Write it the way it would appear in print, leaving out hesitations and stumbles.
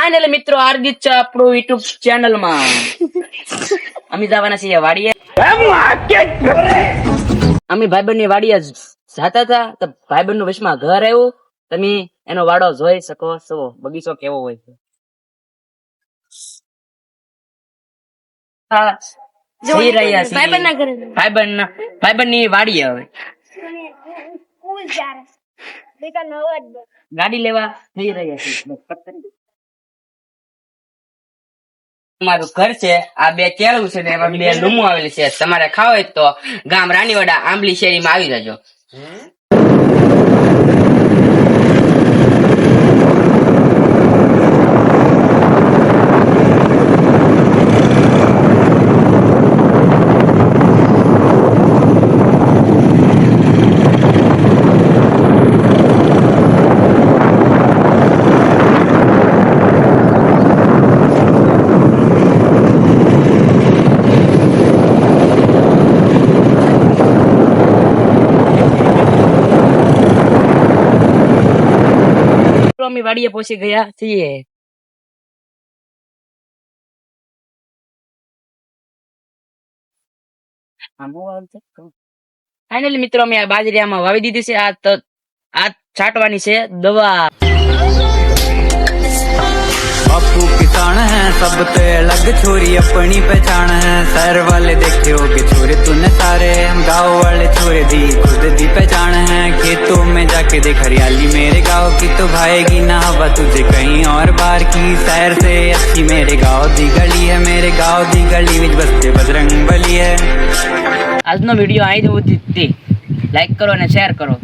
Finally મિત્રો હાર્દિક છે આપણું યુટ્યુબ ચેનલ માં અમે જવાના છીએ વાડીએ. અમે ભાઈબંધ ની વાડીએ જતા હતા તો ભાઈબંધ નું વચમાં ઘર આવ્યું. તમે એનો વાડો જોઈ શકો છો, બગીચો કેવો હોય છે. હા જઈ રહ્યા છીએ ભાઈબંધ ની વાડીએ. હવે ગાડી લેવા જઈ રહ્યા છીએ. અમારું ઘર છે, આ બે કેળું છે ને એમાં બે લૂમો આવેલી છે. તમારે ખાવ હોય તો ગામ રાનીવાડા આંબલી શેરીમાં આવી જજો. અમે વાડીએ પહોંચી ગયા છીએ. ફાઇનલી મિત્રો અમે આ બાજરીયામાં વાવી દીધી છે. આ છાંટવાની છે દવા. बापू किसान है सबसे अलग छोरी अपनी पहचान है शहर वाले देखे होगे छोरे तूने सारे हम गाँव वाले छोरे दी खुद दी पहचान है खेतों में जाके देख हरियाली मेरे गाँव की तो भाएगी ना हवा तुझे कहीं और बाहर की शहर से अच्छी मेरे गाँव दी गली है मेरे गाँव दी गली विच बसते बजरंग बली है. આજનો વિડીયો અહીં જ હતી. લાઈક કરો અને શેર કરો.